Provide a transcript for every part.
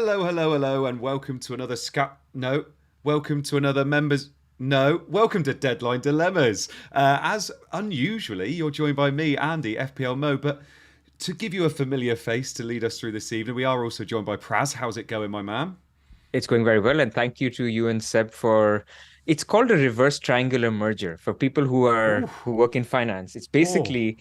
Hello, hello, hello, and welcome to another welcome to another welcome to Deadline Dilemmas. As unusually, you're joined by me, Andy, FPL Mo, but to give you a familiar face to lead us through this evening, we are also joined by Pras. How's it going, my man? It's going very well, and thank you to you and Seb for. It's called a reverse triangular merger for people Ooh, who work in finance. It's oh, basically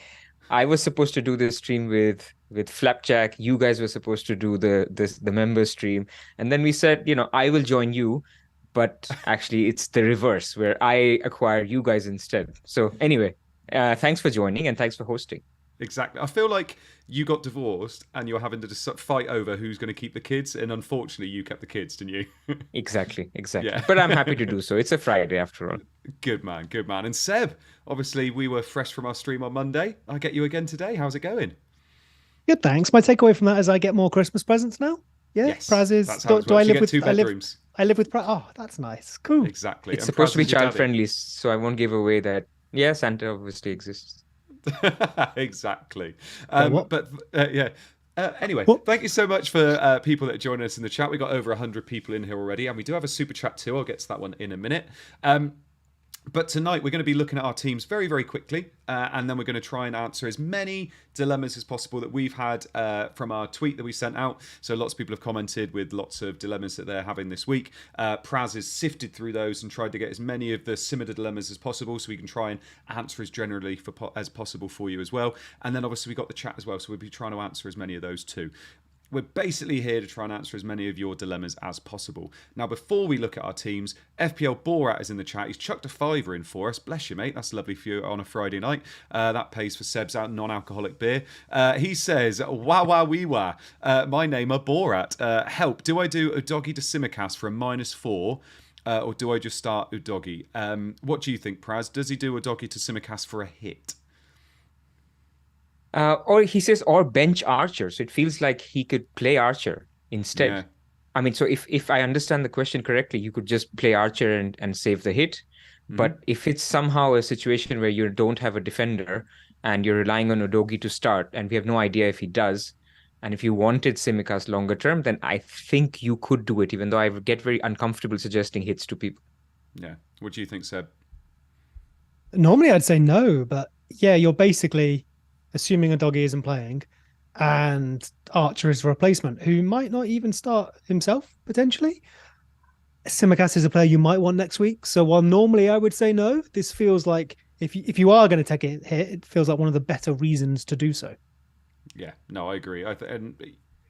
I was supposed to do this stream with Flapjack. You guys were supposed to do the member stream, and then we said, I will join you, but actually it's the reverse where I acquire you guys instead. So anyway, thanks for joining and thanks for hosting. exactly. I feel like you got divorced and you're having to just fight over who's going to keep the kids, and unfortunately, you kept the kids, didn't you? Exactly, exactly. Yeah. But I'm happy to do so. It's a Friday after all. Good man, good man. And Seb, obviously, we were fresh from our stream on Monday. I get you again today. How's it going? Good, thanks. My takeaway from that is I get more Christmas presents now. Yeah, Yes, Praz is. that's how it Do I works. You live get with? two bedrooms. I live with Praz. Oh, that's nice. Cool. Exactly. It's And supposed Praz to be is your child daddy. friendly, so I won't give away that. Yeah, Santa obviously exists. Exactly. What? Yeah. Anyway, What? thank you so much for people that are joining us in the chat. We got over 100 people in here already, and we do have a super chat too. I'll get to that one in a minute. But tonight we're going to be looking at our teams very, very quickly, and then we're going to try and answer as many dilemmas as possible that we've had from our tweet that we sent out. So lots of people have commented with lots of dilemmas that they're having this week. Praz has sifted through those and tried to get as many of the similar dilemmas as possible, so we can try and answer as generally as possible for you as well. And then obviously we got the chat as well, so we'll be trying to answer as many of those too. We're basically here to try and answer as many of your dilemmas as possible. Now, before we look at our teams, FPL Borat is in the chat. He's chucked a fiver in for us. Bless you, mate. That's lovely for you on a Friday night. That pays for Seb's non-alcoholic beer. He says, wah wah wee wah. My name are Borat. Help. Do I do a doggy to Simicast for a -4? Or do I just start Udogi? What do you think, Praz? Does he do a doggy to Simicast for a hit? Or he says, or bench Archer. So it feels like he could play Archer Yeah. instead. I mean, so if I understand the question correctly, you could just play Archer and save the hit. Hmm. But if it's somehow a situation where you don't have a defender and you're relying on Udogi to start, and we have no idea if he does, and if you wanted Simicast longer term, then I think you could do it, even though I would get very uncomfortable suggesting hits to people. Yeah. What do you think, Seb? Normally I'd say no, but yeah, you're basically assuming a doggy isn't playing, and Archer is a replacement who might not even start himself potentially. Simicast is a player you might want next week. So while normally I would say no, this feels like if you are going to take a hit, it feels like one of the better reasons to do so. Yeah, no, I agree. And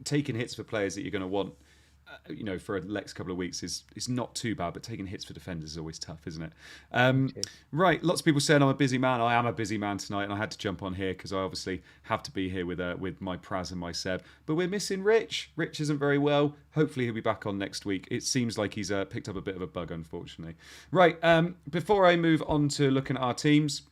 taking hits for players that you're going to want, for the next couple of weeks is not too bad. But taking hits for defenders is always tough, isn't it? Okay. Right. Lots of people saying I'm a busy man. I am a busy man tonight, and I had to jump on here because I obviously have to be here with my Praz and my Seb. But we're missing Rich. Rich isn't very well. Hopefully he'll be back on next week. It seems like he's picked up a bit of a bug, unfortunately. Right. Before I move on to looking at our teams.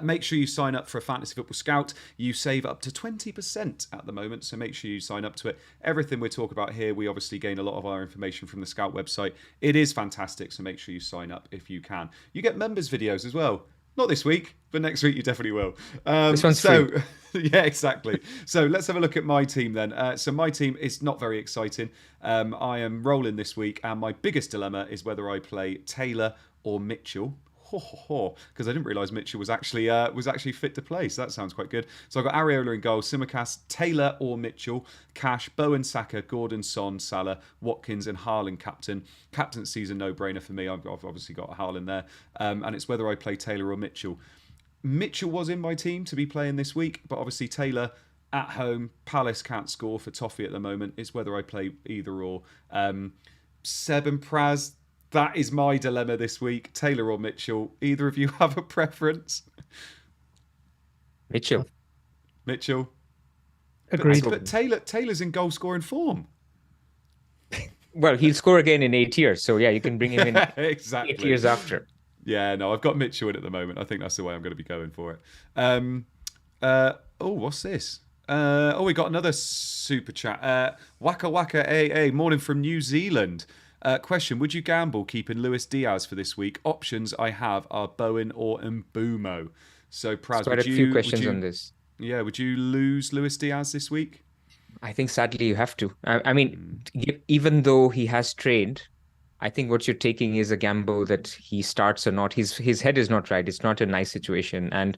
Make sure you sign up for a Fantasy Football Scout. You save up to 20% at the moment, so make sure you sign up to it. Everything we talk about here, we obviously gain a lot of our information from the Scout website. It is fantastic, so make sure you sign up if you can. You get members videos as well. Not this week, but next week you definitely will. This one's free. Yeah, exactly. So let's have a look at my team then. So my team is not very exciting. I am rolling this week, and my biggest dilemma is whether I play Taylor or Mitchell. Because I didn't realise Mitchell was actually fit to play. So that sounds quite good. So I've got Areola in goal, Simicast, Taylor or Mitchell, Cash, Bowen, Saka, Gordon, Son, Salah, Watkins, and Haaland captain. Captaincy's a no-brainer for me. I've obviously got Haaland there, and it's whether I play Taylor or Mitchell. Mitchell was in my team to be playing this week, but obviously Taylor at home, Palace can't score for Toffee at the moment. It's whether I play either or. Seb and Praz. That is my dilemma this week. Taylor or Mitchell. Either of you have a preference? Mitchell. Mitchell. Agreed. But Taylor's in goal scoring form. Well, he'll score again in 8 years. So yeah, you can bring him in Exactly. 8 years after. Yeah, no, I've got Mitchell in at the moment. I think that's the way I'm going to be going for it. What's this? We got another super chat. Waka Waka AA, morning from New Zealand. Question, would you gamble keeping Luis Diaz for this week? Options I have are Bowen or Mbumo. So, Praz, Quite a few questions on this. Yeah, would you lose Luis Diaz this week? I think sadly you have to. I mean, even though he has trained, I think what you're taking is a gamble that he starts or not. His head is not right. It's not a nice situation. And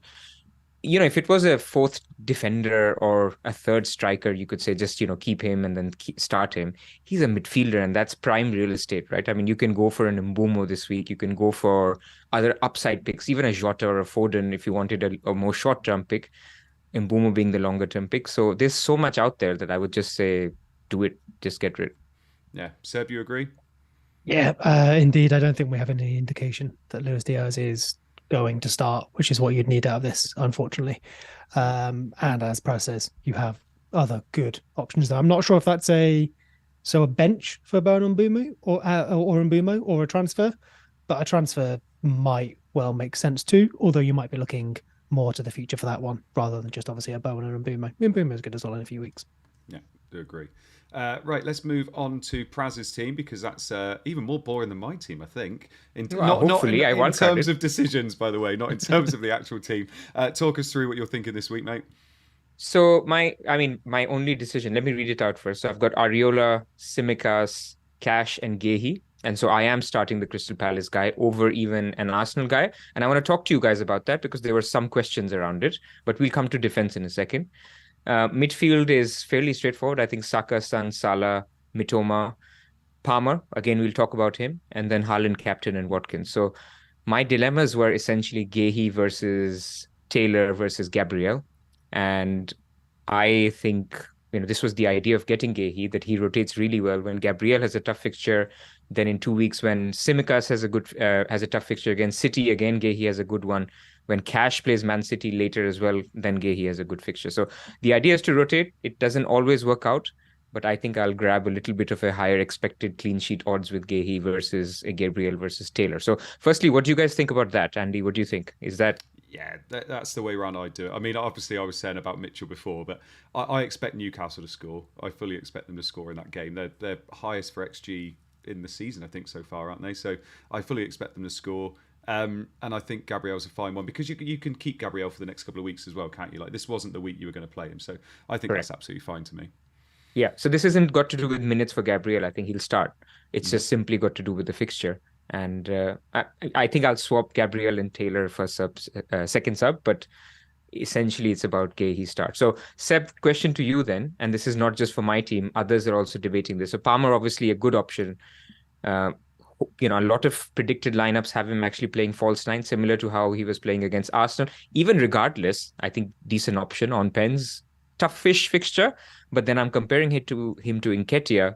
if it was a fourth defender or a third striker, you could say just, keep him and then start him. He's a midfielder, and that's prime real estate, right? I mean, you can go for an Mbumo this week. You can go for other upside picks, even a Jota or a Foden if you wanted a more short-term pick, Mbumo being the longer-term pick. So there's so much out there that I would just say, do it, just get rid. Yeah. Seb, you agree? Yeah, indeed. I don't think we have any indication that Luis Diaz is going to start, which is what you'd need out of this, unfortunately. And as Pras says, you have other good options there. I'm not sure if that's a bench for Bernard Mbumo or Mbumo or a transfer, but a transfer might well make sense too, although you might be looking more to the future for that one rather than just obviously a Bowen or Mbumo. Mbumo is good as well in a few weeks. Yeah, do agree. Right, let's move on to Praz's team because that's even more boring than my team, I think. Hopefully, in terms of decisions, by the way, not in terms of the actual team. Talk us through what you're thinking this week, mate. So my only decision, let me read it out first. So I've got Areola, Tsimikas, Cash, and Gehi. And so I am starting the Crystal Palace guy over even an Arsenal guy. And I want to talk to you guys about that because there were some questions around it. But we'll come to defense in a second. Midfield is fairly straightforward. I think Saka, Son, Salah, Mitoma, Palmer. Again, we'll talk about him. And then Haaland, captain, and Watkins. So my dilemmas were essentially Gehi versus Taylor versus Gabriel. And I think, this was the idea of getting Gehi, that he rotates really well. When Gabriel has a tough fixture, then in 2 weeks, when Tsimikas has a tough fixture against City, again, Gehi has a good one. When Cash plays Man City later as well, then Gehi has a good fixture. So the idea is to rotate. It doesn't always work out, but I think I'll grab a little bit of a higher expected clean sheet odds with Gehi versus Gabriel versus Taylor. So firstly, what do you guys think about that? Andy, what do you think? Is that... Yeah, that's the way around I do it. I mean, obviously, I was saying about Mitchell before, but I expect Newcastle to score. I fully expect them to score in that game. They're highest for XG in the season, I think, so far, aren't they? So I fully expect them to score. And I think Gabriel's a fine one because you can keep Gabriel for the next couple of weeks as well, can't you? Like, this wasn't the week you were going to play him. So I think That's absolutely fine to me. Yeah, so this isn't got to do with minutes for Gabriel. I think he'll start. It's just simply got to do with the fixture. And I think I'll swap Gabriel and Taylor for second sub, but essentially it's about Gehi start. So Seb, question to you then, and this is not just for my team. Others are also debating this. So Palmer, obviously a good option. A lot of predicted lineups have him actually playing false nine, similar to how he was playing against Arsenal. Even regardless, I think decent option on pens. Tough-ish fixture, but then I'm comparing him to Nketiah,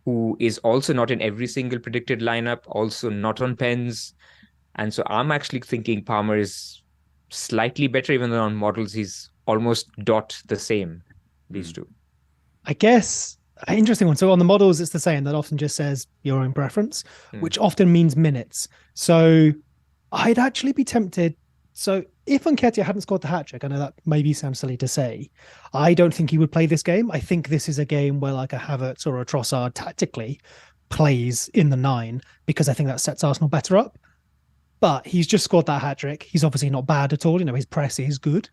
who is also not in every single predicted lineup, also not on pens. And so I'm actually thinking Palmer is slightly better, even though on models he's almost the same, these two. I guess, interesting one. So on the models, it's the same. That often just says your own preference, which often means minutes. So I'd actually be tempted. So if Nketiah hadn't scored the hat-trick, I know that maybe sounds silly to say, I don't think he would play this game. I think this is a game where like a Havertz or a Trossard tactically plays in the 9 because I think that sets Arsenal better up. But he's just scored that hat-trick. He's obviously not bad at all. His press is good.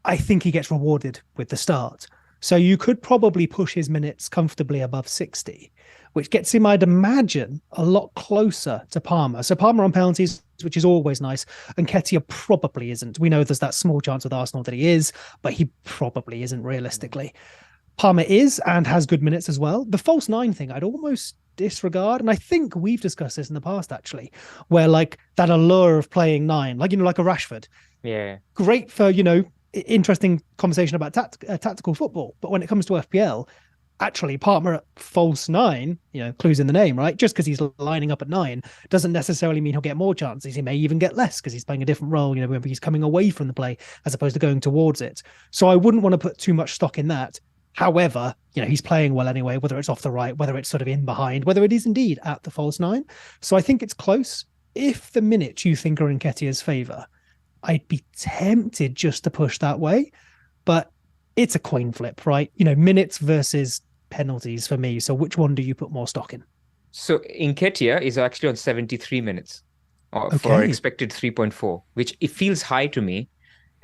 I think he gets rewarded with the start. So you could probably push his minutes comfortably above 60, which gets him, I'd imagine, a lot closer to Palmer. So Palmer on penalties, which is always nice. And Nketiah probably isn't. We know there's that small chance with Arsenal that he is, but he probably isn't realistically. Palmer is and has good minutes as well. The false 9 thing, I'd almost disregard. And I think we've discussed this in the past, actually, where like that allure of playing 9, like, like a Rashford. Yeah. Great for, interesting conversation about tactical football. But when it comes to FPL, actually Palmer at false 9, clues in the name, right? Just because he's lining up at 9 doesn't necessarily mean he'll get more chances. He may even get less because he's playing a different role, maybe he's coming away from the play as opposed to going towards it. So I wouldn't want to put too much stock in that. However, he's playing well anyway, whether it's off the right, whether it's sort of in behind, whether it is indeed at the false 9. So I think it's close. If the minutes you think are in Nketiah's favour, I'd be tempted just to push that way, but it's a coin flip, right? Minutes versus penalties for me. So which one do you put more stock in? So Nketiah is actually on 73 minutes for expected 3.4, which it feels high to me.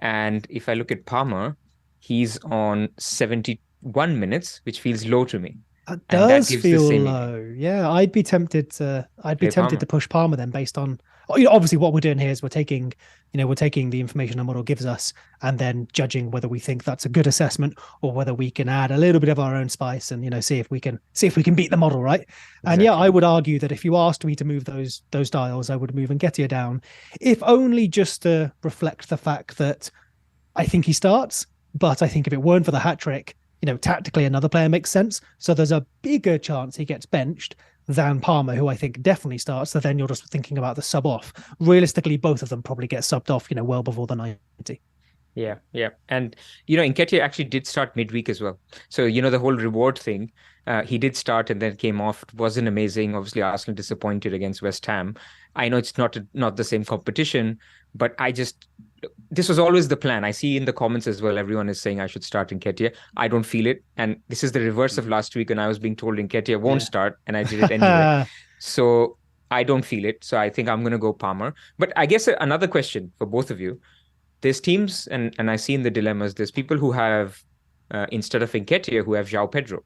And if I look at Palmer, he's on 72 minutes, which feels low to me. That And that does gives the feel same meaning. low. Yeah, I'd be tempted Play Palmer. to push Palmer then based on obviously what we're doing here is we're taking the information our model gives us and then judging whether we think that's a good assessment or whether we can add a little bit of our own spice and see if we can beat the model, right? And yeah, Exactly. I would argue that if you asked me to move those dials, I would move Nketiah down, if only just to reflect the fact that I think he starts, but I think if it weren't for the hat trick, tactically another player makes sense. So there's a bigger chance he gets benched than Palmer, who I think definitely starts. So then you're just thinking about the sub off. Realistically, both of them probably get subbed off, well before the 90. Yeah. And, Nketiah actually did start midweek as well. So, the whole reward thing, he did start and then came off. It wasn't amazing. Obviously, Arsenal disappointed against West Ham. I know it's not the same competition, but this was always the plan. I see in the comments as well, everyone is saying I should start Nketiah. I don't feel it. And this is the reverse of last week when I was being told Nketiah won't start, and I did it anyway. So I don't feel it. So I think I'm going to go Palmer. But I guess another question for both of you. There's teams, and I see in the dilemmas, there's people who have, instead of Nketiah, who have João Pedro.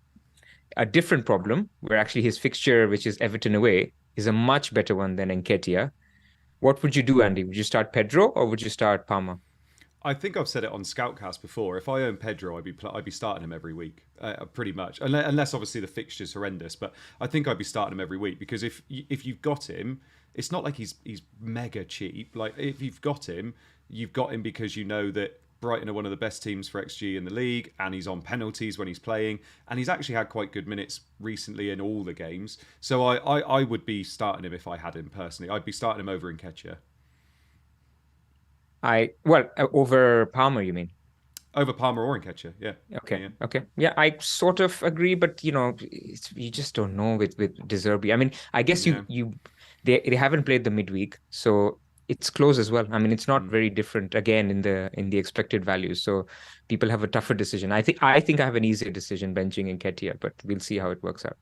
A different problem, where actually his fixture, which is Everton away, is a much better one than Nketiah. What would you do, Andy? Would you start Pedro or would you start Palmer? I think I've said it on Scoutcast before. If I own Pedro, I'd be starting him every week, pretty much. Unless obviously the fixture's horrendous, but I think I'd be starting him every week because if you've got him, it's not like he's mega cheap. Like if you've got him because you know that Brighton are one of the best teams for XG in the league, and he's on penalties when he's playing, and he's actually had quite good minutes recently in all the games. So I would be starting him if I had him personally. I'd be starting him over Nketiah. Over Palmer, you mean? Over Palmer or Nketiah, yeah. Okay. Yeah, I sort of agree, but you just don't know with De Zerbi. I mean, I guess they haven't played the midweek, so it's close as well. I mean, it's not very different again in the expected values. So people have a tougher decision. I think I have an easier decision benching Nketiah, but we'll see how it works out.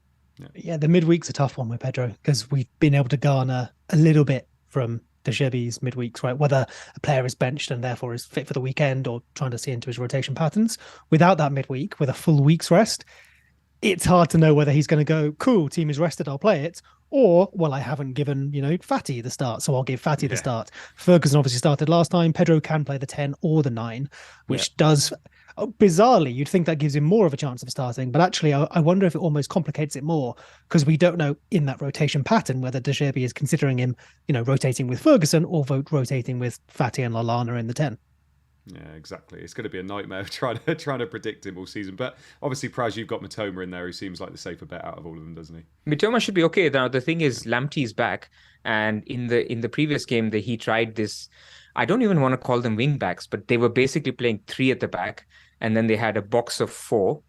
Yeah, the midweek's a tough one with Pedro because we've been able to garner a little bit from De Zerbi's midweeks, right? Whether a player is benched and therefore is fit for the weekend or trying to see into his rotation patterns. Without that midweek, with a full week's rest, it's hard to know whether he's going to go, cool, team is rested, I'll play it. Or, well, I haven't given, Fatty the start, so I'll give Fatty the start. Ferguson obviously started last time. Pedro can play the 10 or the 9, which does, bizarrely, you'd think that gives him more of a chance of starting. But actually, I wonder if it almost complicates it more because we don't know in that rotation pattern whether De Zerbi is considering him, rotating with Ferguson or rotating with Fatty and Lallana in the 10. Yeah, exactly. It's going to be a nightmare trying to predict him all season. But obviously, Pras, you've got Matoma in there, who seems like the safer bet out of all of them, doesn't he? Matoma should be okay. Now the thing is, Lamptey's back, and in the previous game, he tried this. I don't even want to call them wing backs, but they were basically playing 3 at the back, and then they had a box of 4.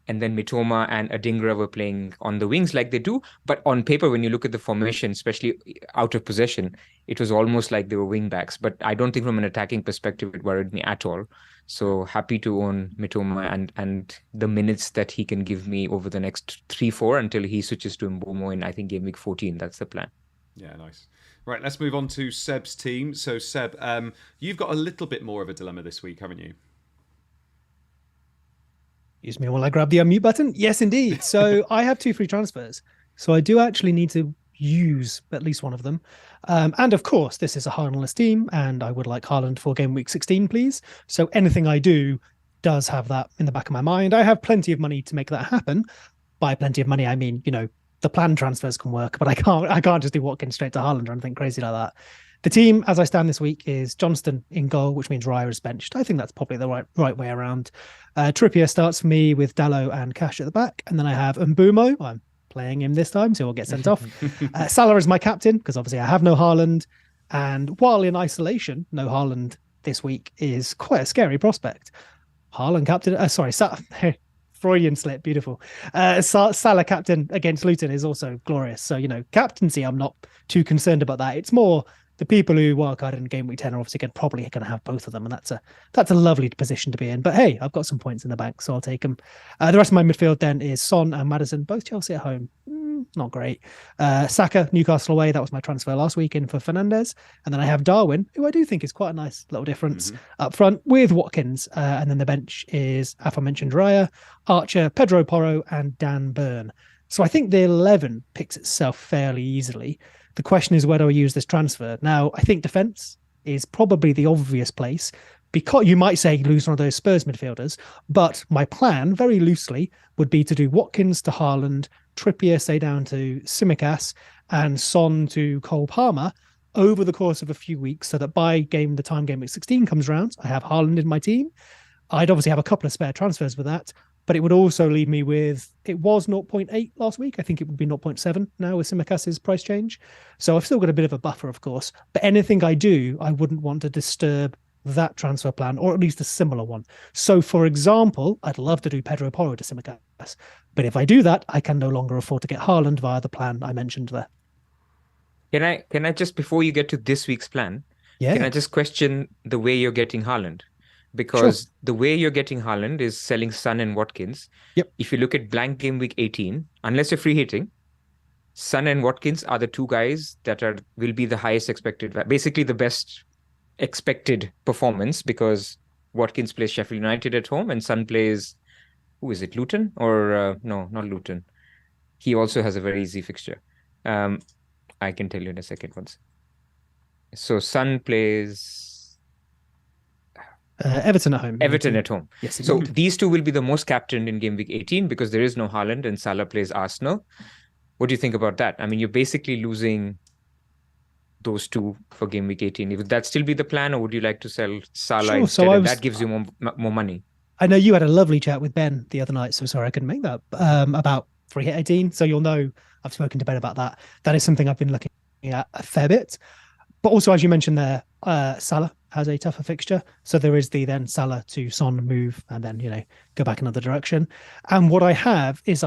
And then Mitoma and Adingra were playing on the wings like they do. But on paper, when you look at the formation, especially out of possession, it was almost like they were wing backs. But I don't think from an attacking perspective, it worried me at all. So happy to own Mitoma and the minutes that he can give me over the next 3-4 until he switches to Mbomo in, I think, Gameweek 14. That's the plan. Yeah, nice. Right, let's move on to Seb's team. So, Seb, you've got a little bit more of a dilemma this week, haven't you? Excuse me while I grab the unmute button. Yes, indeed. So I have 2 free transfers. So I do actually need to use at least one of them. And of course, this is a Haaland-less team, and I would like Haaland for game week 16, please. So anything I do does have that in the back of my mind. I have plenty of money to make that happen. By plenty of money, I mean, the planned transfers can work, but I can't just do Watkins straight to Haaland or anything crazy like that. The team, as I stand this week, is Johnston in goal, which means Raya is benched. I think that's probably the right way around. Trippier starts for me with Dallo and Cash at the back. And then I have Mbumo. I'm playing him this time, so he'll get sent off. Salah is my captain, because obviously I have no Haaland. And while in isolation, no Haaland this week is quite a scary prospect. Haaland captain, Freudian slip, beautiful. Salah captain against Luton is also glorious. So, captaincy, I'm not too concerned about that. It's more the people who wildcarded in game week 10 are obviously probably going to have both of them, and that's a lovely position to be in. But hey, I've got some points in the bank, so I'll take them. The rest of my midfield then is Son and Maddison, both Chelsea at home. not great. Saka, Newcastle away. That was my transfer last week in for Fernandes. And then I have Darwin, who I do think is quite a nice little difference up front with Watkins. And then the bench is aforementioned Raya, Archer, Pedro Porro, and Dan Burn. So I think the 11 picks itself fairly easily. The question is, where do I use this transfer? Now, I think defence is probably the obvious place, because you might say lose one of those Spurs midfielders, but my plan, very loosely, would be to do Watkins to Haaland, Trippier stay down to Tsimikas, and Son to Cole Palmer over the course of a few weeks, so that by the time Game Week 16 comes around, I have Haaland in my team. I'd obviously have a couple of spare transfers with that, but it would also leave me with, it was 0.8 last week. I think it would be 0.7 now with Simicas's price change. So I've still got a bit of a buffer, of course, but anything I do, I wouldn't want to disturb that transfer plan, or at least a similar one. So, for example, I'd love to do Pedro Porro to Simicas, but if I do that, I can no longer afford to get Haaland via the plan I mentioned there. Can I just, before you get to this week's plan, can I just question the way you're getting Haaland? Because the way you're getting Haaland is selling Son and Watkins. Yep. If you look at blank Game Week 18, unless you're free hitting, Son and Watkins are the two guys that will be the highest expected, basically the best expected performance, because Watkins plays Sheffield United at home and Son plays, who is it, Luton? Or no, not Luton. He also has a very easy fixture. I can tell you in a second once. So Son plays Everton at home. Everton at home. Yes. So these two will be the most captained in Game Week 18 because there is no Haaland and Salah plays Arsenal. What do you think about that? I mean, you're basically losing those two for Game Week 18. Would that still be the plan, or would you like to sell Salah instead? And that gives you more money. I know you had a lovely chat with Ben the other night, so sorry I couldn't make that, about free hit 18. So you'll know I've spoken to Ben about that. That is something I've been looking at a fair bit. But also, as you mentioned there, Salah has a tougher fixture. So there is the then Salah to Son move and then, go back another direction. And what I have is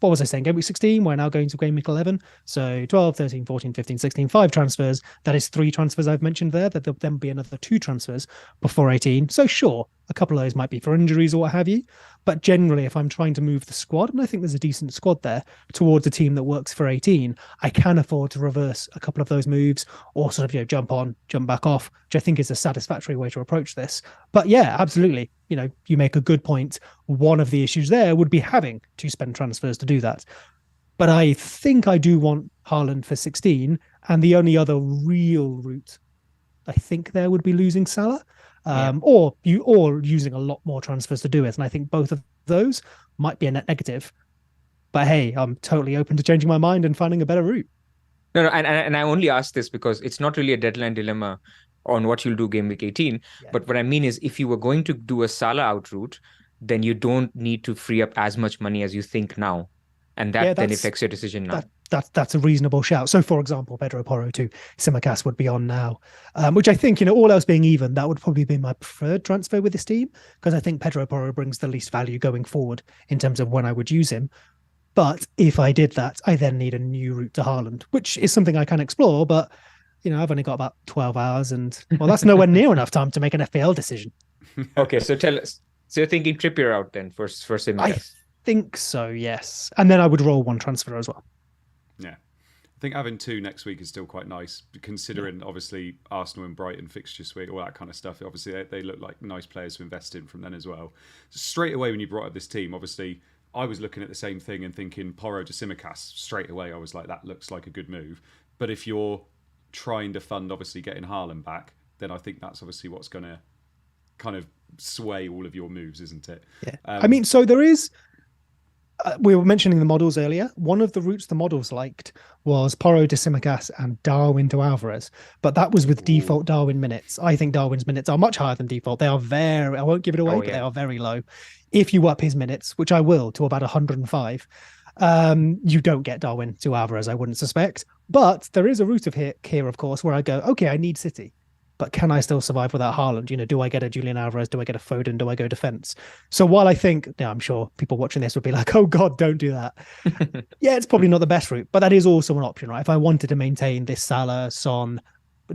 what was I saying? Game Week 16, we're now going to Game Week 11. So 12, 13, 14, 15, 16, 5 transfers. That is 3 transfers I've mentioned there. That there'll then be another 2 transfers before 18. So sure, a couple of those might be for injuries or what have you. But generally, if I'm trying to move the squad, and I think there's a decent squad there, towards a team that works for 18, I can afford to reverse a couple of those moves or sort of, jump on, jump back off, which I think is a satisfactory way to approach this. But yeah, absolutely. You make a good point. One of the issues there would be having to spend transfers to do that. But I think I do want Haaland for 16. And the only other real route, I think there would be losing Salah. Or using a lot more transfers to do it. And I think both of those might be a net negative. But hey, I'm totally open to changing my mind and finding a better route. No, and I only ask this because it's not really a deadline dilemma on what you'll do Game Week 18. Yeah. But what I mean is, if you were going to do a Salah out route, then you don't need to free up as much money as you think now. And that then affects your decision now. That's a reasonable shout. So, for example, Pedro Porro to Simicas would be on now, which I think, all else being even, that would probably be my preferred transfer with this team, because I think Pedro Porro brings the least value going forward in terms of when I would use him. But if I did that, I then need a new route to Haaland, which is something I can explore. But, I've only got about 12 hours and, well, that's nowhere near enough time to make an FPL decision. Okay, so tell us. So you're thinking Trippier out then for Simicas? I think so, yes. And then I would roll one transfer as well. Yeah. I think having 2 next week is still quite nice, considering obviously Arsenal and Brighton fixture suite, all that kind of stuff. Obviously, they look like nice players to invest in from then as well. So straight away, when you brought up this team, obviously, I was looking at the same thing and thinking Porro to Simicas. Straight away, I was like, that looks like a good move. But if you're trying to fund, obviously, getting Haaland back, then I think that's obviously what's going to kind of sway all of your moves, isn't it? Yeah. So there is... we were mentioning the models earlier. One of the routes the models liked was Porro to Simicas and Darwin to Alvarez, but that was with default Darwin minutes. I think Darwin's minutes are much higher than default. They are I won't give it away, but they are very low. If you up his minutes, which I will, to about 105, you don't get Darwin to Alvarez, I wouldn't suspect. But there is a route of here, of course, where I go, okay, I need City. But can I still survive without Haaland? Do I get a Julian Alvarez? Do I get a Foden? Do I go defense? So while I think, I'm sure people watching this would be like, oh God, don't do that. Yeah, it's probably not the best route, but that is also an option, right? If I wanted to maintain this Salah, Son,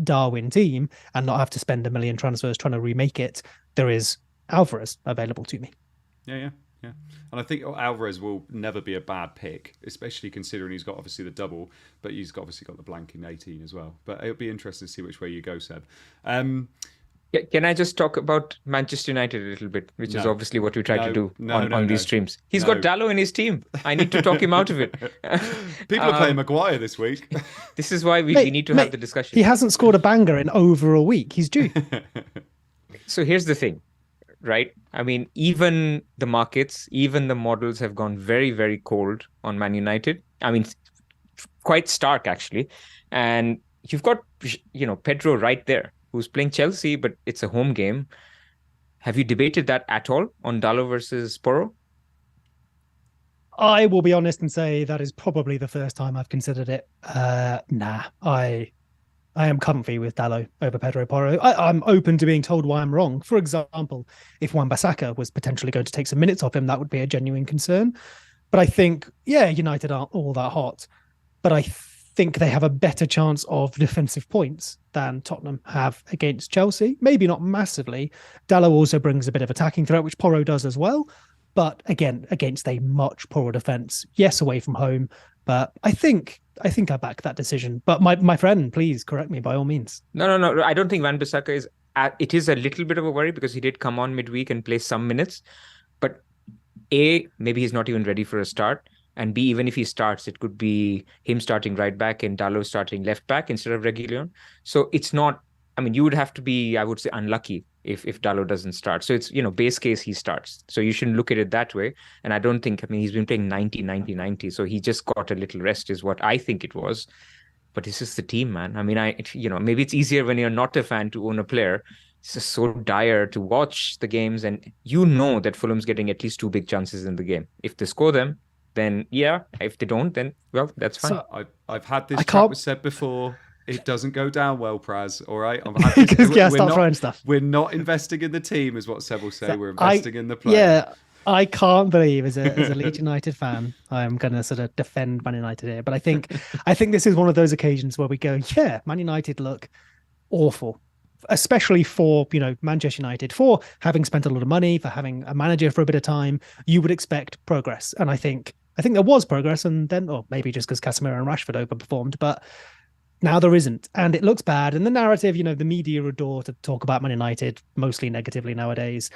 Darwin team and not have to spend a million transfers trying to remake it, there is Alvarez available to me. Yeah. And I think Alvarez will never be a bad pick, especially considering he's got obviously the double, but he's obviously got the blank in 18 as well. But it'll be interesting to see which way you go, Seb. Can I just talk about Manchester United a little bit, which is obviously what we try to do on these streams. He's got Dalot in his team. I need to talk him out of it. People are playing Maguire this week. This is why we need to have the discussion. He hasn't scored a banger in over a week. He's due. So here's the thing, right? I mean, even the markets, even the models have gone very, very cold on Man United. I mean, quite stark, actually. And you've got, Pedro right there, who's playing Chelsea, but it's a home game. Have you debated that at all on Dalot versus Porro? I will be honest and say that is probably the first time I've considered it. I am comfy with Dalot over Pedro Porro. I'm open to being told why I'm wrong. For example, if Wan-Bissaka was potentially going to take some minutes off him, that would be a genuine concern. But I think, United aren't all that hot. But I think they have a better chance of defensive points than Tottenham have against Chelsea. Maybe not massively. Dalot also brings a bit of attacking threat, which Porro does as well. But again, against a much poorer defence. Yes, away from home. But I think I back that decision. But my friend, please correct me by all means. No. I don't think Wan-Bissaka is... It is a little bit of a worry because he did come on midweek and play some minutes. But A, maybe he's not even ready for a start. And B, even if he starts, it could be him starting right back and Dalot starting left back instead of Reguilón. So it's not... I mean, you would have to be, I would say, unlucky if Dalot doesn't start. So it's, base case, he starts. So you shouldn't look at it that way. And I don't think, he's been playing 90. So he just got a little rest is what I think it was. But this is the team, man. I mean, maybe it's easier when you're not a fan to own a player. It's just so dire to watch the games. And that Fulham's getting at least 2 big chances in the game. If they score them, then yeah. If they don't, then, well, that's fine. So I've had this chat with Seb before. It doesn't go down well, Pras. All right, we're not investing in the team, is what Seb will say. We're investing in the player. Yeah, I can't believe as a Leeds United fan, I'm going to sort of defend Man United here. But I think this is one of those occasions where we go, Man United look awful, especially for Manchester United, for having spent a lot of money, for having a manager for a bit of time. You would expect progress, and I think there was progress, and then, or maybe just because Casemiro and Rashford overperformed, but. Now there isn't, and it looks bad. And the narrative, the media adore to talk about Man United mostly negatively nowadays.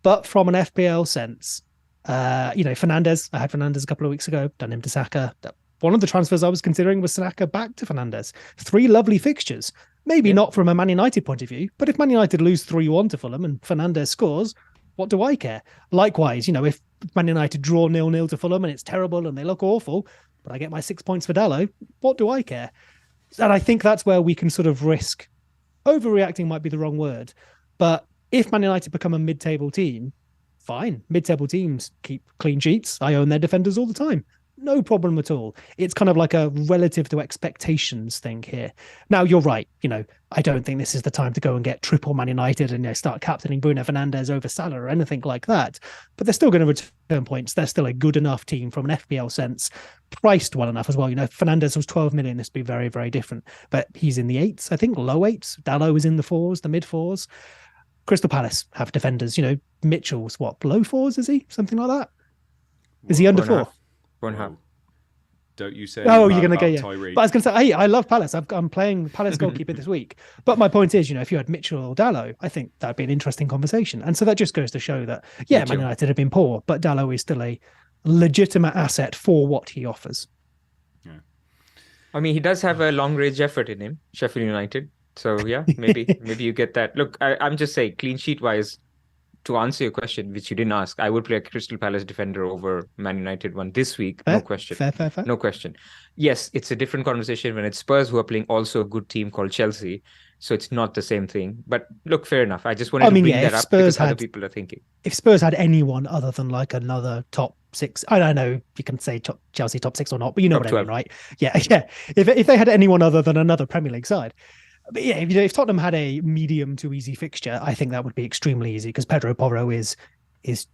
But from an FPL sense, Fernandes, I had Fernandes a couple of weeks ago, done him to Saka. One of the transfers I was considering was Saka back to Fernandes. 3 lovely fixtures. Maybe not from a Man United point of view, but if Man United lose 3-1 to Fulham and Fernandes scores, what do I care? Likewise, if Man United draw 0-0 to Fulham and it's terrible and they look awful, but I get my 6 points for Dalot, what do I care? And I think that's where we can sort of risk overreacting might be the wrong word. But if Man United become a mid-table team, fine. Mid-table teams keep clean sheets. I own their defenders all the time. No problem at all. It's kind of like a relative to expectations thing here. Now, you're right. I don't think this is the time to go and get triple Man United and start captaining Bruno Fernandes over Salah or anything like that. But they're still going to return points. They're still a good enough team from an FPL sense, priced well enough as well. Fernandes was 12 million. This would be very, very different. But he's in the 8s, I think, low 8s. Dalot is in the 4s, the mid 4s. Crystal Palace have defenders. Mitchell's low 4s, is he? Something like that? Is he under 4? 1.5. Don't you say? Oh, you're going to go, Tyree. But I was going to say, hey, I love Palace. I'm playing Palace goalkeeper this week. But my point is, if you had Mitchell or Dalot, I think that'd be an interesting conversation. And so that just goes to show that, Man United have been poor, but Dalot is still a legitimate asset for what he offers. Yeah. I mean, he does have a long-range effort in him, Sheffield United. So yeah, maybe you get that. Look, I'm just saying, clean sheet-wise, to answer your question, which you didn't ask, I would play a Crystal Palace defender over Man United one this week. No question. Fair. No question. Yes, it's a different conversation when it's Spurs who are playing also a good team called Chelsea. So it's not the same thing. But look, fair enough. I just wanted to bring that up because other people are thinking. If Spurs had anyone other than another top 6, I don't know, you can say Chelsea top 6 or not, but you know what I mean, right? Yeah. If they had anyone other than another Premier League side. But yeah, if Tottenham had a medium to easy fixture, I think that would be extremely easy because Pedro Porro is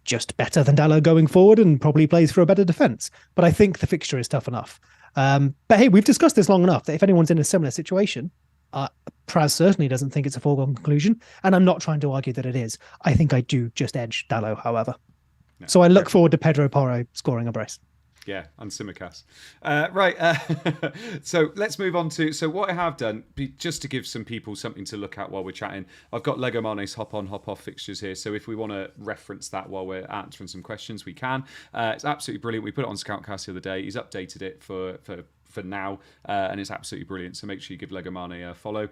just better than Dalot going forward and probably plays for a better defence. But I think the fixture is tough enough. But hey, we've discussed this long enough that if anyone's in a similar situation, Pras certainly doesn't think it's a foregone conclusion. And I'm not trying to argue that it is. I think I do just edge Dalot, however. So I look forward to Pedro Porro scoring a brace. Yeah, and Simicast. Right, so let's move on to... So what I have done, just to give some people something to look at while we're chatting, I've got Lego Mane's hop-on, hop-off fixtures here, so if we want to reference that while we're answering some questions, we can. It's absolutely brilliant. We put it on Scoutcast the other day. He's updated it for now, and it's absolutely brilliant, so make sure you give Lego Mane a follow.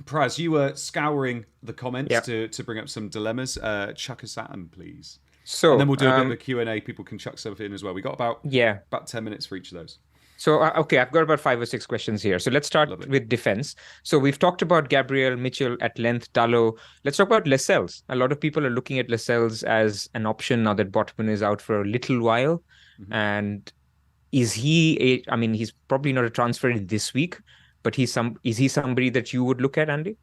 Pras, you were scouring the comments to bring up some dilemmas. Chuck us at them, please. So, and then we'll do a bit of a Q&A. People can chuck stuff in as well. We got about 10 minutes for each of those. So, okay, I've got about 5 or 6 questions here. So let's start with defense. So we've talked about Gabriel, Mitchell at length, Dalot. Let's talk about Lascelles. A lot of people are looking at Lascelles as an option now that Botman is out for a little while. Mm-hmm. And is he he's probably not a transfer in this week, but is he somebody that you would look at, Andy?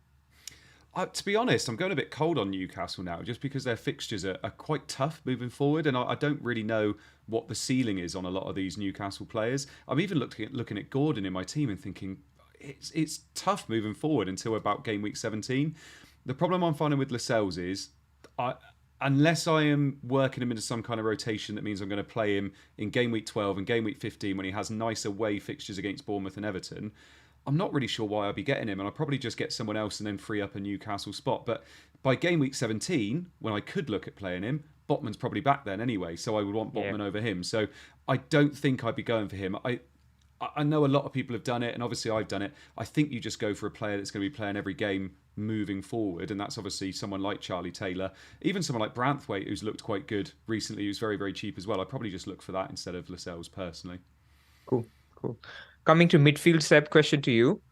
To be honest, I'm going a bit cold on Newcastle now, just because their fixtures are quite tough moving forward, and I don't really know what the ceiling is on a lot of these Newcastle players. I'm even looking at Gordon in my team and thinking it's tough moving forward until about game week 17. The problem I'm finding with Lascelles is, unless I am working him into some kind of rotation that means I'm going to play him in game week 12 and game week 15 when he has nice away fixtures against Bournemouth and Everton, I'm not really sure why I'd be getting him, and I'll probably just get someone else and then free up a Newcastle spot. But by game week 17, when I could look at playing him, Botman's probably back then anyway, so I would want Botman over him. So I don't think I'd be going for him. I know a lot of people have done it, and obviously I've done it. I think you just go for a player that's going to be playing every game moving forward, and that's obviously someone like Charlie Taylor, even someone like Branthwaite, who's looked quite good recently, who's very, very cheap as well. I'd probably just look for that instead of Lascelles personally. Cool. Coming to midfield, Seb, question to you.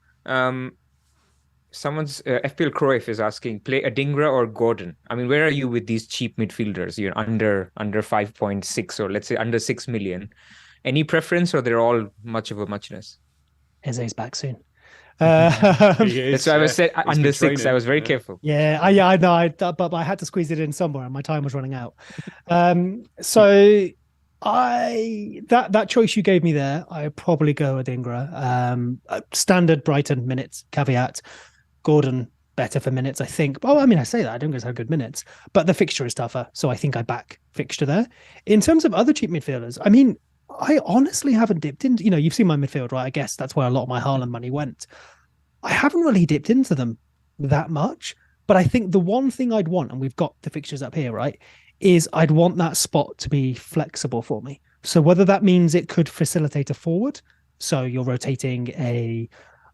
Someone's FPL Cruyff is asking, play Adingra or Gordon? I mean, where are you with these cheap midfielders? You're under 5.6 or let's say under 6 million. Any preference, or they're all much of a muchness? Eze's back soon. That's why I was said under 6. I was very careful. Yeah, I know, but I had to squeeze it in somewhere, and my time was running out. So that choice you gave me there, I probably go with Adingra. Standard Brighton minutes, caveat. Gordon better for minutes, I think. Oh, I mean, I say that Adingra's had good minutes, but the fixture is tougher, so I think I back fixture there. In terms of other cheap midfielders, I mean, I honestly haven't dipped into, you've seen my midfield, right? I guess that's where a lot of my Haaland money went. I haven't really dipped into them that much, but I think the one thing I'd want, and we've got the fixtures up here, right, is I'd want that spot to be flexible for me. So whether that means it could facilitate a forward, so you're rotating I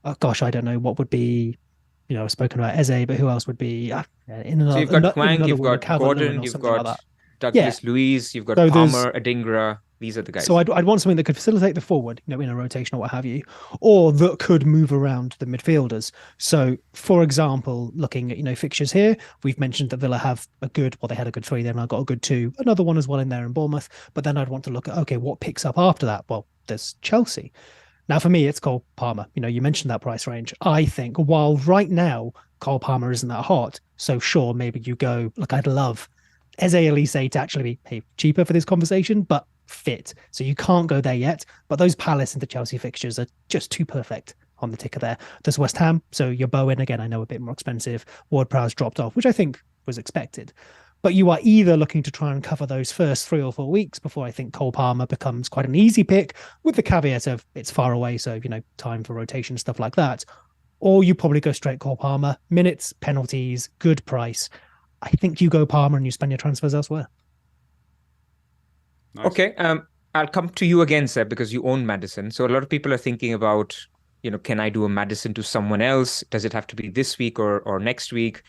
don't know what would be, I've spoken about Eze, but who else would be in another? So you've got Hwang, you've got Gordon, you've got Douglas Luiz, you've got Palmer, Adingra. These are the guys. So I'd want something that could facilitate the forward, in a rotation or what have you, or that could move around the midfielders. So, for example, looking at, fixtures here, we've mentioned that Villa have they had a good 3, then I got a good 2, another one as well in there in Bournemouth. But then I'd want to look at, okay, what picks up after that? Well, there's Chelsea. Now, for me, it's Cole Palmer. You mentioned that price range. I think while right now, Cole Palmer isn't that hot, so sure, maybe you go, look, I'd love Eze Elise to actually be cheaper for this conversation, but fit. So you can't go there yet. But those Palace and the Chelsea fixtures are just too perfect on the ticker there. There's West Ham. So your Bowen, again, I know a bit more expensive. Ward-Prowse dropped off, which I think was expected. But you are either looking to try and cover those first 3 or 4 weeks before I think Cole Palmer becomes quite an easy pick, with the caveat of it's far away, so, time for rotation, stuff like that. Or you probably go straight Cole Palmer. Minutes, penalties, good price. I think you go Palmer and you spend your transfers elsewhere. Nice. Okay, I'll come to you again, Seb, because you own Maddison. So a lot of people are thinking about, can I do a Maddison to someone else? Does it have to be this week or next week?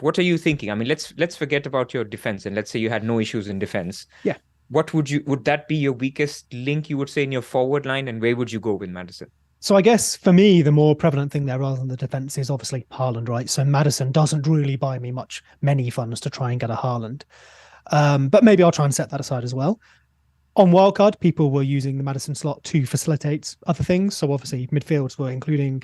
What are you thinking? I mean, let's forget about your defense, and let's say you had no issues in defense. Yeah. What would that be your weakest link, you would say, in your forward line, and where would you go with Maddison? So I guess for me, the more prevalent thing there rather than the defense is obviously Haaland, right? So Maddison doesn't really buy me many funds to try and get a Haaland. But maybe I'll try and set that aside as well. On wildcard, people were using the Maddison slot to facilitate other things. So obviously midfields were including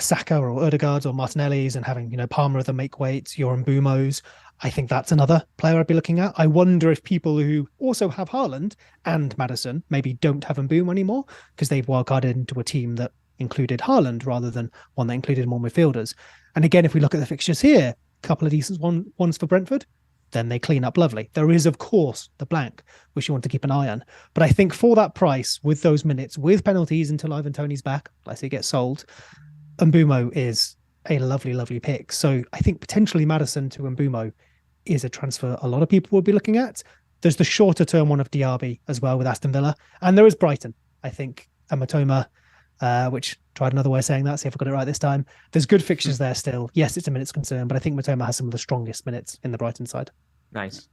Saka or Odegaard or Martinelli's, and having, Palmer of the make weights, your Mbumos. I think that's another player I'd be looking at. I wonder if people who also have Haaland and Maddison maybe don't have Mbeumo anymore because they've wildcarded into a team that included Haaland rather than one that included more midfielders. And again, if we look at the fixtures here, a couple of decent ones for Brentford. then they clean up lovely. There is, of course, the blank, which you want to keep an eye on. But I think for that price, with those minutes, with penalties until Ivan Toney's back, unless he gets sold, Mbumo is a lovely, lovely pick. So I think potentially Maddison to Mbumo is a transfer a lot of people will be looking at. There's the shorter term one of Diaby as well with Aston Villa. And there is Brighton, I think, and Matoma, which tried another way of saying that, see if I got it right this time. There's good fixtures there still. Yes, it's a minutes concern, but I think Matoma has some of the strongest minutes in the Brighton side. Nice.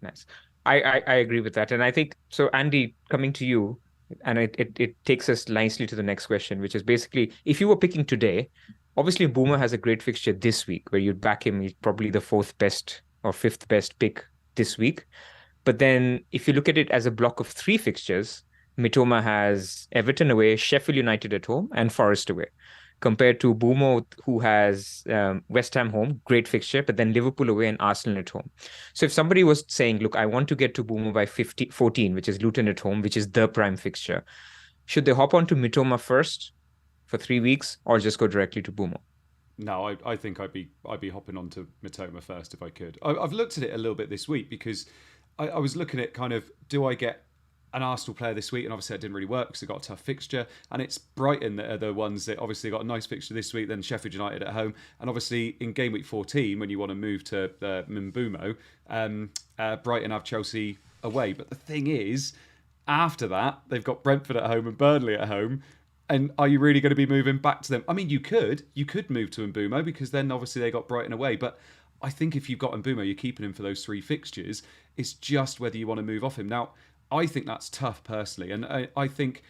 I agree with that. And I think, so Andy, coming to you, and it takes us nicely to the next question, which is basically, if you were picking today, obviously Boomer has a great fixture this week where you'd back him. He's probably the fourth best or fifth best pick this week. But then if you look at it as a block of 3 fixtures, Mitoma has Everton away, Sheffield United at home, and Forest away, compared to Boomer, who has West Ham home, great fixture, but then Liverpool away and Arsenal at home. So if somebody was saying, look, I want to get to Boomer by 14, which is Luton at home, which is the prime fixture, should they hop on to Mitoma first for 3 weeks or just go directly to Boomer? No, I think I'd be hopping on to Mitoma first if I could. I've looked at it a little bit this week because I was looking at kind of, do I get an Arsenal player this week? And obviously that didn't really work because they got a tough fixture. And it's Brighton that are the ones that obviously got a nice fixture this week, then Sheffield United at home. And obviously in game week 14, when you want to move to Mbumo, Brighton have Chelsea away. But the thing is, after that, they've got Brentford at home and Burnley at home. And are you really going to be moving back to them? I mean, you could move to Mbumo because then obviously they got Brighton away. But I think if you've got Mbumo, you're keeping him for those 3 fixtures. It's just whether you want to move off him. Now, I think that's tough personally. And I think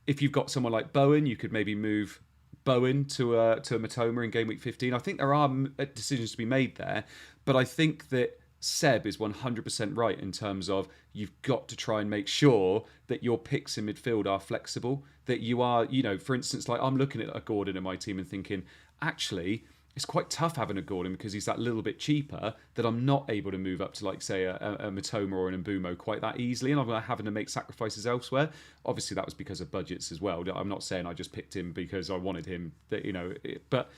if you've got someone like Bowen, you could maybe move Bowen to a Mitoma in game week 15. I think there are decisions to be made there. But I think that Seb is 100% right in terms of you've got to try and make sure that your picks in midfield are flexible, that you are, for instance, like I'm looking at a Gordon in my team and thinking, actually, it's quite tough having a Gordon because he's that little bit cheaper that I'm not able to move up to, like, say, a Mitoma or an Mbumo quite that easily, and I'm having to make sacrifices elsewhere. Obviously, that was because of budgets as well. I'm not saying I just picked him because I wanted him, but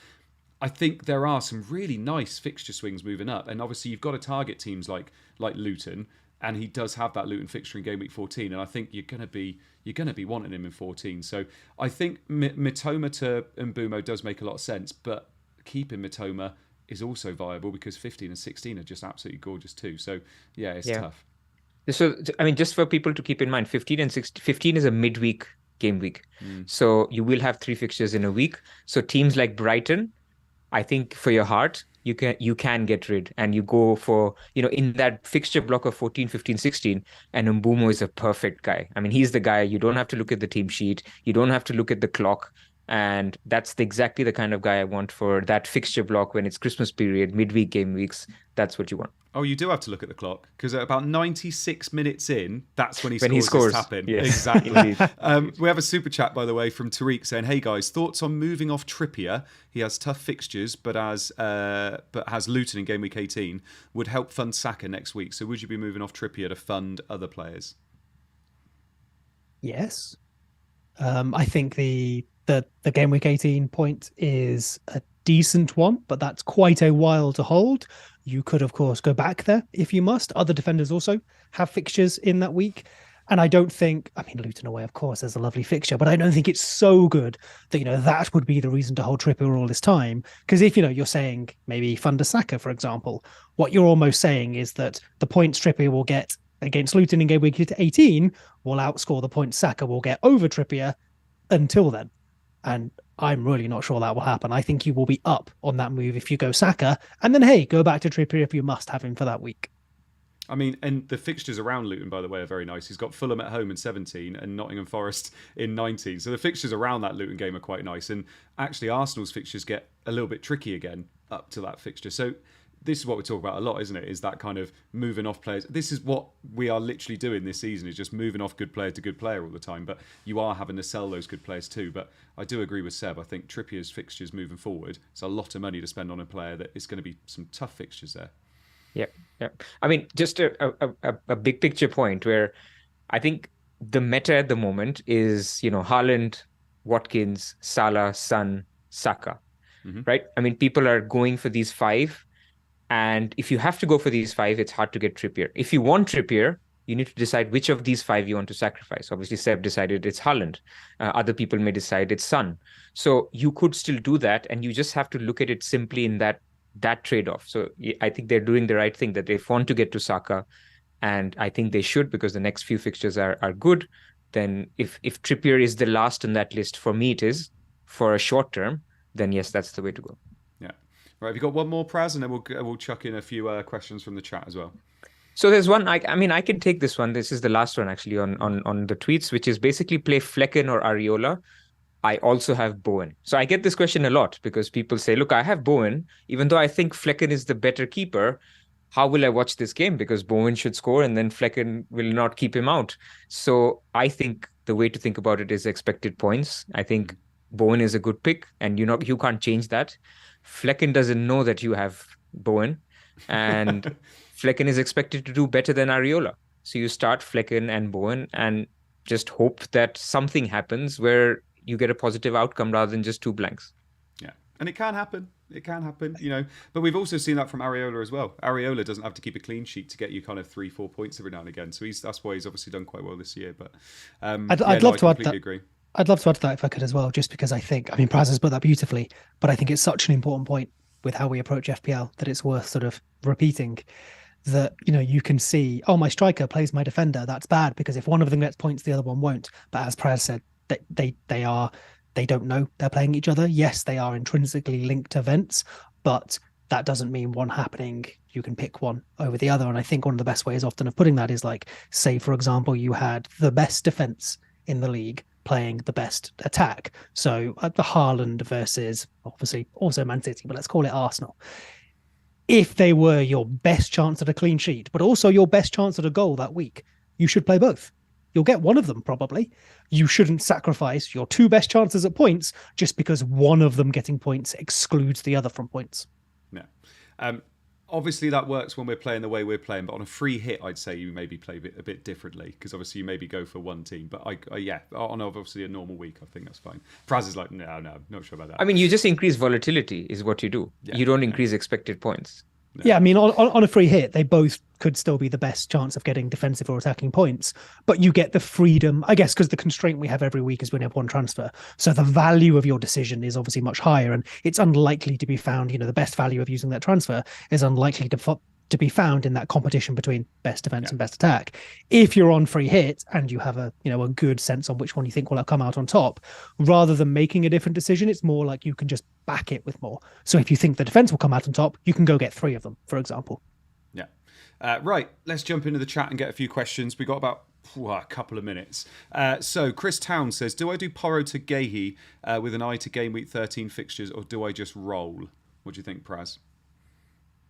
I think there are some really nice fixture swings moving up, and obviously you've got to target teams like Luton, and he does have that Luton fixture in game week 14, and I think you're going to be wanting him in 14. So I think Mitoma to Mbumo does make a lot of sense, but keeping Mitoma is also viable because 15 and 16 are just absolutely gorgeous too. So yeah, it's tough. So I mean, just for people to keep in mind, 15 and 16, 15 is a midweek game week, so you will have 3 fixtures in a week. So teams like Brighton, I think for your heart, you can get rid and you go for, in that fixture block of 14, 15, 16, and Mbumo is a perfect guy. I mean, he's the guy. You don't have to look at the team sheet. You don't have to look at the clock. And that's exactly the kind of guy I want for that fixture block when it's Christmas period, midweek game weeks. That's what you want. Oh, you do have to look at the clock because at about 96 minutes in, that's when he scores. Tapping. Yes. Exactly. We have a super chat, by the way, from Tariq saying, "Hey guys, thoughts on moving off Trippier? He has tough fixtures, but has Luton in game week 18. Would help fund Saka next week. So would you be moving off Trippier to fund other players?" Yes. I think the game week 18 point is a decent one, but that's quite a while to hold. You could, of course, go back there if you must. Other defenders also have fixtures in that week. And I don't think, Luton away, of course, there's a lovely fixture, but I don't think it's so good that, that would be the reason to hold Trippier all this time. Because if, you're saying maybe fund a Saka, for example, what you're almost saying is that the points Trippier will get against Luton in game week 18 will outscore the points Saka will get over Trippier until then. And I'm really not sure that will happen. I think you will be up on that move if you go Saka, and then, hey, go back to Trippier if you must have him for that week. I mean, and the fixtures around Luton, by the way, are very nice. He's got Fulham at home in 17 and Nottingham Forest in 19. So the fixtures around that Luton game are quite nice. And actually, Arsenal's fixtures get a little bit tricky again up to that fixture. So this is what we talk about a lot, isn't it? Is that kind of moving off players. This is what we are literally doing this season, is just moving off good player to good player all the time. But you are having to sell those good players too. But I do agree with Seb. I think Trippier's fixtures moving forward, it's a lot of money to spend on a player that is going to be some tough fixtures there. Yeah. I mean, just a big picture point where I think the meta at the moment is, Haaland, Watkins, Salah, Son, Saka, right? I mean, people are going for these 5. And if you have to go for these 5, it's hard to get Trippier. If you want Trippier, you need to decide which of these 5 you want to sacrifice. Obviously, Seb decided it's Haaland. Other people may decide it's Son. So you could still do that, and you just have to look at it simply in that trade-off. So I think they're doing the right thing, that they want to get to Saka, and I think they should, because the next few fixtures are good. Then if Trippier is the last on that list, for me it is, for a short term, then yes, that's the way to go. Yeah. Right, have you got one more, Pras? And then we'll chuck in a few questions from the chat as well. So there's one, I can take this one. This is the last one actually on the tweets, which is basically play Flecken or Areola. I also have Bowen. So I get this question a lot because people say, look, I have Bowen, even though I think Flecken is the better keeper. How will I watch this game? Because Bowen should score and then Flecken will not keep him out. So I think the way to think about it is expected points. I think Bowen is a good pick, and you can't change that. Flecken doesn't know that you have Bowen, and Flecken is expected to do better than Areola. So you start Flecken and Bowen and just hope that something happens where you get a positive outcome rather than just 2 blanks. Yeah, and it can happen. It can happen, But we've also seen that from Areola as well. Areola doesn't have to keep a clean sheet to get you kind of 3-4 points every now and again. So that's why he's obviously done quite well this year. But I'd love to add that. Agree. I'd love to add to that if I could as well, just because I think, Praz has put that beautifully, but I think it's such an important point with how we approach FPL that it's worth sort of repeating. That, you can see, my striker plays my defender. That's bad because if one of them gets points, the other one won't. But as Praz said, they don't know they're playing each other. Yes, they are intrinsically linked events, but that doesn't mean one happening. You can pick one over the other. And I think one of the best ways often of putting that is like, say, for example, you had the best defense in the league playing the best attack. So the Haaland versus obviously also Man City, but let's call it Arsenal. If they were your best chance at a clean sheet, but also your best chance at a goal that week, you should play both. You'll get one of them probably. You shouldn't sacrifice your 2 best chances at points just because one of them getting points excludes the other from points. Yeah. Obviously that works when we're playing the way we're playing, but on a free hit, I'd say you maybe play a bit differently because obviously you maybe go for one team. But on obviously a normal week, I think that's fine. Praz is like, no, not sure about that. You just increase volatility is what you do. Yeah. You don't increase expected points. No. Yeah, on a free hit, they both could still be the best chance of getting defensive or attacking points, but you get the freedom, I guess, because the constraint we have every week is we have one transfer. So the value of your decision is obviously much higher, and it's unlikely to be found, the best value of using that transfer is unlikely to be found in that competition between best defense and best attack. If you're on free hit and you have a good sense on which one you think will come out on top, rather than making a different decision, it's more like you can just back it with more. So if you think the defense will come out on top, you can go get 3 of them, for example. Yeah. Right. Let's jump into the chat and get a few questions. We got about a couple of minutes. So Chris Town says, do I do Porro to Gehi with an eye to game week 13 fixtures, or do I just roll? What do you think, Praz?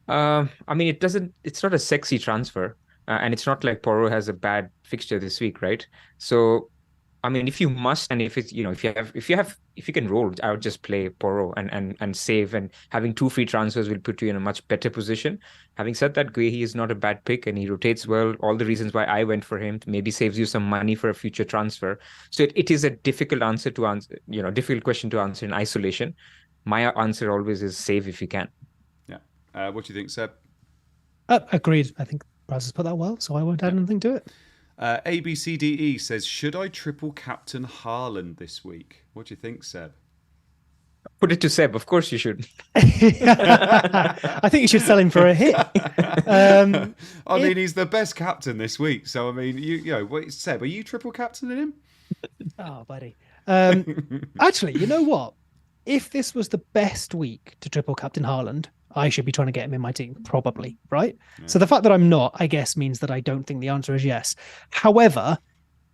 It's not a sexy transfer, and it's not like Porro has a bad fixture this week, right? So, if you must, and if it's, if you can roll, I would just play Porro and save, and having 2 free transfers will put you in a much better position. Having said that, Guehi is not a bad pick and he rotates well. All the reasons why I went for him maybe saves you some money for a future transfer. So it is a difficult difficult question to answer in isolation. My answer always is save if you can. What do you think, Seb? Agreed. I think Praz has put that well, so I won't add anything to it. ABCDE says, should I triple captain Haaland this week? What do you think, Seb? Put it to Seb. Of course you should. I think you should sell him for a hit. He's the best captain this week. So, Seb, are you triple captaining him? Oh, buddy. Actually, you know what? If this was the best week to triple captain Haaland, I should be trying to get him in my team, probably, right? Yeah. So the fact that I'm not, I guess, means that I don't think the answer is yes. However,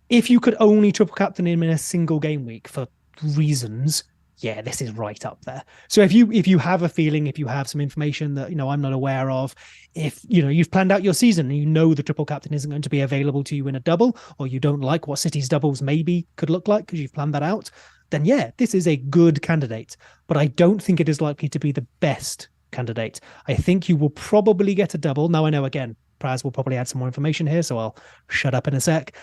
if you could only triple captain him in a single game week for reasons, yeah, this is right up there. So if you have a feeling, if you have some information that, I'm not aware of, if, you've planned out your season and the triple captain isn't going to be available to you in a double, or you don't like what City's doubles maybe could look like because you've planned that out, then yeah, this is a good candidate. But I don't think it is likely to be the best candidate. I think you will probably get a double. Now I know, again, Praz will probably add some more information here, so I'll shut up in a sec.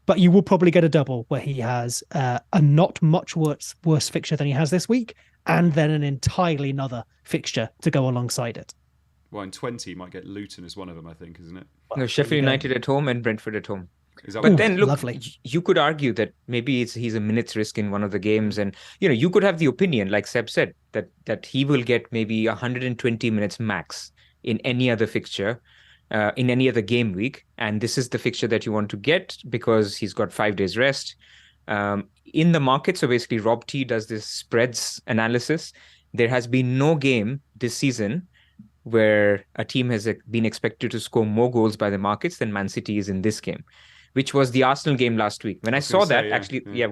But you will probably get a double where he has a not much worse fixture than he has this week, and then an entirely another fixture to go alongside it. Well, in 20, you might get Luton as one of them, I think, isn't it? No, Sheffield United at home and Brentford at home. Is that But what- then look, lovely. you could argue that maybe he's a minute's risk in one of the games, and you could have the opinion, like Seb said, that he will get maybe 120 minutes max in any other fixture, in any other game week, and this is the fixture that you want to get because he's got 5 days rest. In the market, so basically Rob T does this spreads analysis. There has been no game this season where a team has been expected to score more goals by the markets than Man City is in this game, which was the Arsenal game last week. When I saw that,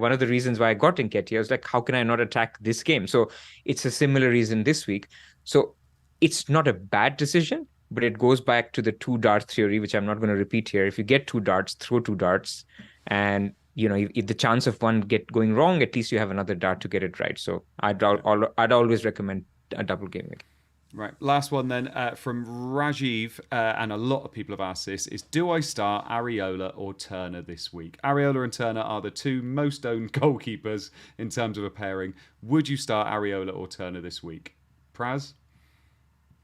one of the reasons why I got Nketiah, I was like, how can I not attack this game? So it's a similar reason this week. So it's not a bad decision, but it goes back to the 2 dart theory, which I'm not going to repeat here. If you get 2 darts, throw 2 darts. And, if the chance of one going wrong, at least you have another dart to get it right. So I'd always recommend a double game week. Right, last one then from Rajiv, and a lot of people have asked this, is do I start Areola or Turner this week? Areola and Turner are the 2 most owned goalkeepers in terms of a pairing. Would you start Areola or Turner this week? Pras?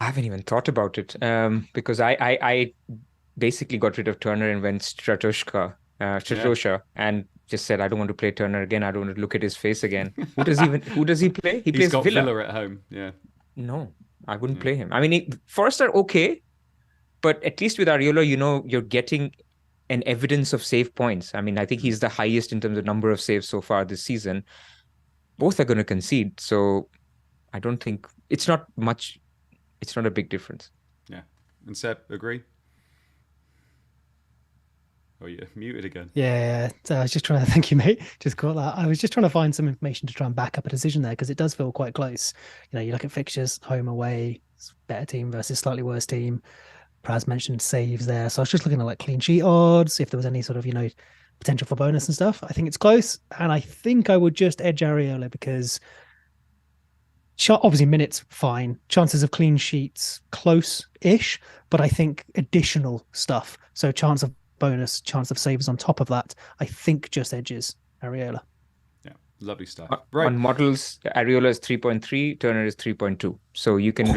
I haven't even thought about it because I basically got rid of Turner and went Stratosha, and just said I don't want to play Turner again. I don't want to look at his face again. Who does he play? He plays got Villa at home. Yeah. No, I wouldn't play him. I mean, Forest are okay, but at least with Areola, you're getting an evidence of save points. I mean, I think he's the highest in terms of number of saves so far this season. Both are going to concede, so I don't think it's not much. It's not a big difference. Yeah. And Seb, agree? Oh, you're muted again. Yeah, so I was just trying to thank you, mate. Just caught that. I was just trying to find some information to try and back up a decision there because it does feel quite close. You look at fixtures, home, away, better team versus slightly worse team. Praz mentioned saves there, so I was just looking at like clean sheet odds, see if there was any sort of potential for bonus and stuff. I think it's close, and I think I would just edge Areola because obviously minutes fine, chances of clean sheets close-ish, but I think additional stuff. So chance of bonus, chance of saves on top of that, I think just edges Areola. Yeah, lovely stuff. Right. On models, Areola is 3.3, Turner is 3.2. So you can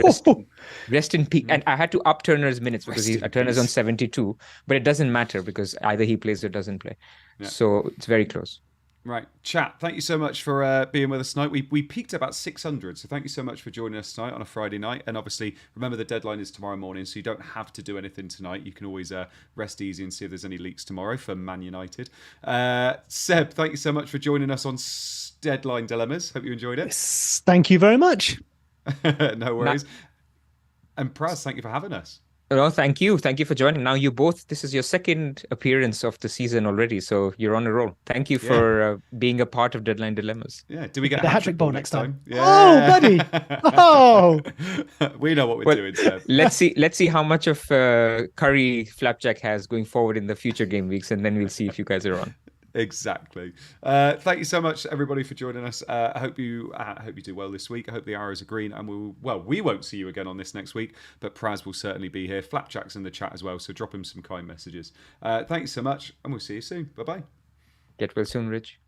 rest in peak. And I had to up Turner's minutes because Turner's on 72, but it doesn't matter because either he plays or doesn't play. Yeah. So it's very close. Right, chat. Thank you so much for being with us tonight. We peaked at about 600, so thank you so much for joining us tonight on a Friday night. And obviously, remember the deadline is tomorrow morning, so you don't have to do anything tonight. You can always rest easy and see if there's any leaks tomorrow for Man United. Seb, thank you so much for joining us on Deadline Dilemmas. Hope you enjoyed it. Yes, thank you very much. No worries. And Pras, thank you for having us. No, thank you. Thank you for joining. Now this is your 2nd appearance of the season already, so you're on a roll. Thank you for being a part of Deadline Dilemmas. Yeah, do we get a hat-trick ball next time? Yeah. Oh, buddy! Oh! We know what we're doing, Seb. Let's see how much of Curry Flapjack has going forward in the future game weeks, and then we'll see if you guys are on. Exactly. Thank you so much, everybody, for joining us. I hope you do well this week. I hope the arrows are green, and we won't see you again on this next week, but Praz will certainly be here. Flapjack's in the chat as well, so drop him some kind messages. Thank you so much, and we'll see you soon. Bye bye. Get well soon, Rich.